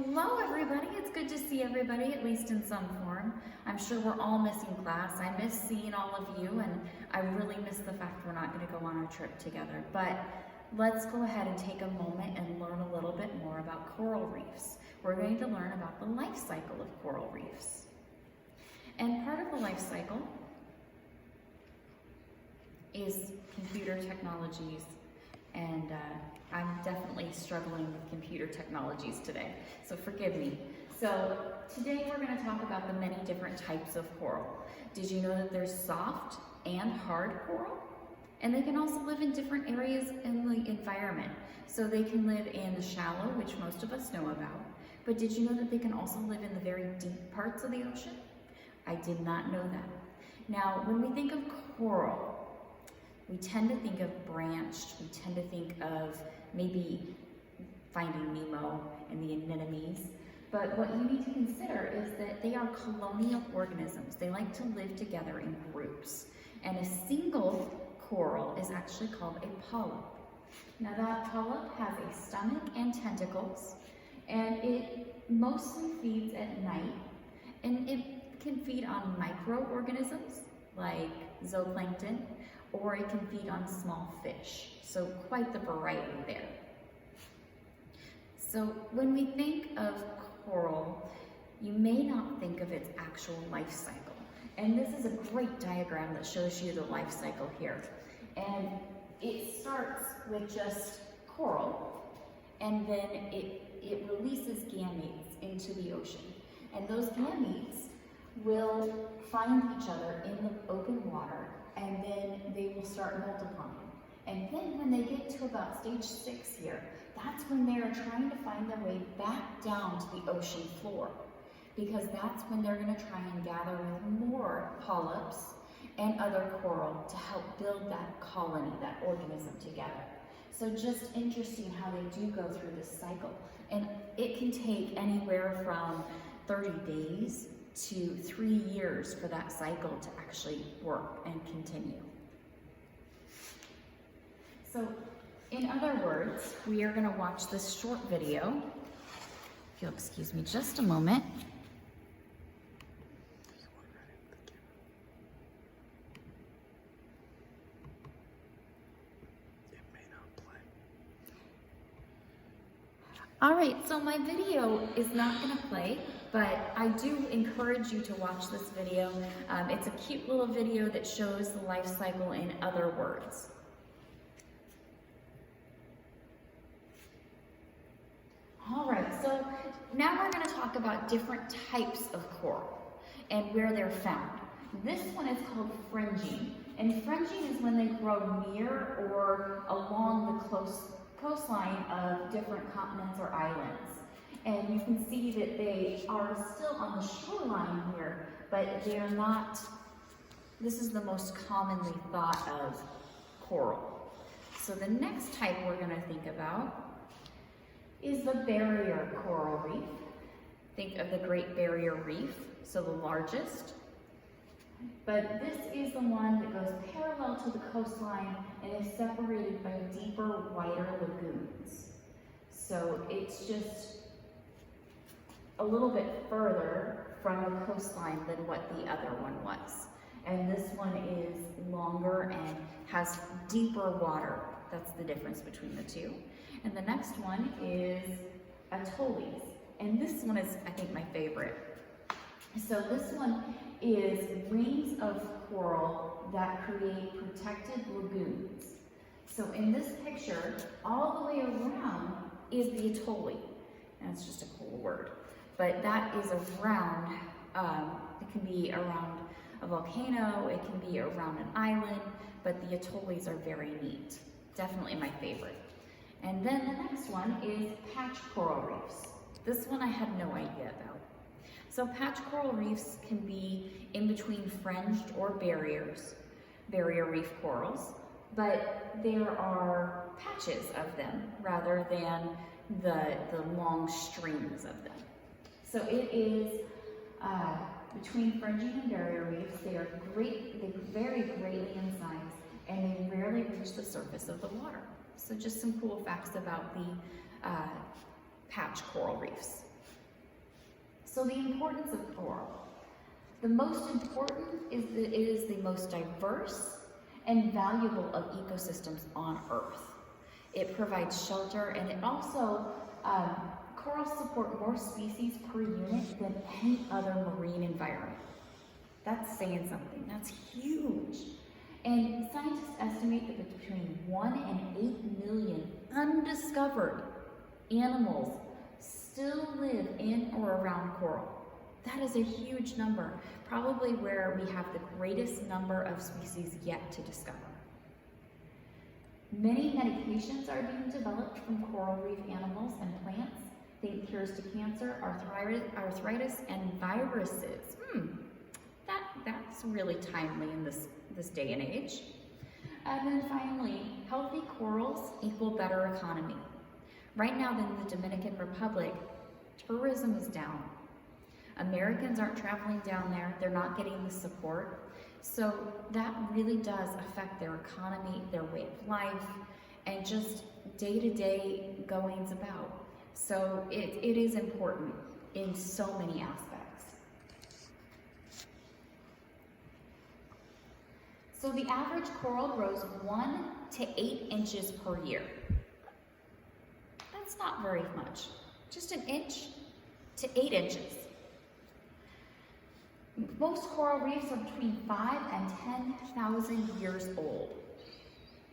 Hello everybody, it's good to see everybody, at least in some form. I'm sure we're all missing class. I miss seeing all of you, and I really miss the fact we're not going to go on our trip together. But let's go ahead and take a moment and learn a little bit more about coral reefs. We're going to learn about the life cycle of coral reefs. And part of the life cycle is computer technologies, and I'm definitely struggling with computer technologies today, so forgive me. So today we're going to talk about the many different types of coral. Did you know that there's soft and hard coral? And they can also live in different areas in the environment. So they can live in the shallow, which most of us know about, but did you know that they can also live in the very deep parts of the ocean? I did not know that. Now, when we think of coral, we tend to think of branched, we tend to think of maybe Finding Nemo and the anemones, but what you need to consider is that they are colonial organisms. They like to live together in groups, and a single coral is actually called a polyp. Now that polyp has a stomach and tentacles, and it mostly feeds at night, and it can feed on microorganisms like zooplankton, or it can feed on small fish. So quite the variety there. So when we think of coral, you may not think of its actual life cycle. And this is a great diagram that shows you the life cycle here. And it starts with just coral, and then it releases gametes into the ocean. And those gametes will find each other in the open water, and then they will start multiplying. And then when they get to about stage 6 here, that's when they're trying to find their way back down to the ocean floor, because that's when they're going to try and gather with more polyps and other coral to help build that colony, that organism together. So just interesting how they do go through this cycle. And it can take anywhere from 30 days to 3 years for that cycle to actually work and continue. So in other words, we are going to watch this short video. If you'll excuse me just a moment. All right, so my video is not going to play, but I do encourage you to watch this video. It's a cute little video that shows the life cycle in other words. All right, so now we're going to talk about different types of coral and where they're found. This one is called fringing, and fringing is when they grow near or along the coastline of different continents or islands. And you can see that they are still on the shoreline here, but they are not. This is the most commonly thought of coral. So the next type we're going to think about is the barrier coral reef. Think of the Great Barrier Reef, so the largest. But this is the one that goes parallel to the coastline and is separated by deeper, wider lagoons. So it's just a little bit further from the coastline than what the other one was. And this one is longer and has deeper water. That's the difference between the two. And the next one is atolls. And this one is, I think, my favorite. So this one is rings of coral that create protected lagoons. So in this picture, all the way around is the atoll. That's just a cool word. But that is around, it can be around a volcano, it can be around an island, but the atolls are very neat. Definitely my favorite. And then the next one is patch coral reefs. This one I had no idea about. So patch coral reefs can be in between fringed or barrier reef corals, but there are patches of them rather than the long streams of them. So it is between fringing and barrier reefs. They are very greatly in size, and they rarely reach the surface of the water. So just some cool facts about the patch coral reefs. So the importance of coral. The most important is that it is the most diverse and valuable of ecosystems on Earth. It provides shelter, and it also, corals support more species per unit than any other marine environment. That's saying something. That's huge. And scientists estimate that between 1 and 8 million undiscovered animals still live in or around coral. That is a huge number, probably where we have the greatest number of species yet to discover. Many medications are being developed from coral reef animals and plants. Think cures to cancer, arthritis, and viruses. That's really timely in this day and age. And then finally, healthy corals equal better economy. Right now in the Dominican Republic, tourism is down. Americans aren't traveling down there. They're not getting the support. So that really does affect their economy, their way of life, and just day-to-day goings about. So it is important in so many aspects. So the average coral grows 1 to 8 inches per year. That's not very much. Just an inch to 8 inches. Most coral reefs are between 5 and 10,000 years old.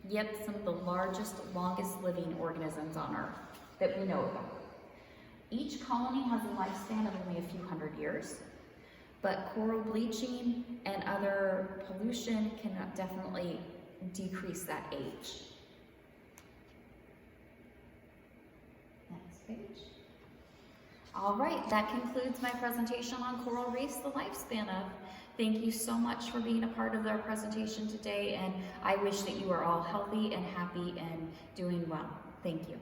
Yep, some of the largest, longest living organisms on Earth that we know about. Each colony has a lifespan of only a few hundred years, but coral bleaching and other pollution can definitely decrease that age. Next page. All right, that concludes my presentation on coral reefs, the lifespan of. Thank you so much for being a part of our presentation today, and I wish that you are all healthy and happy and doing well. Thank you.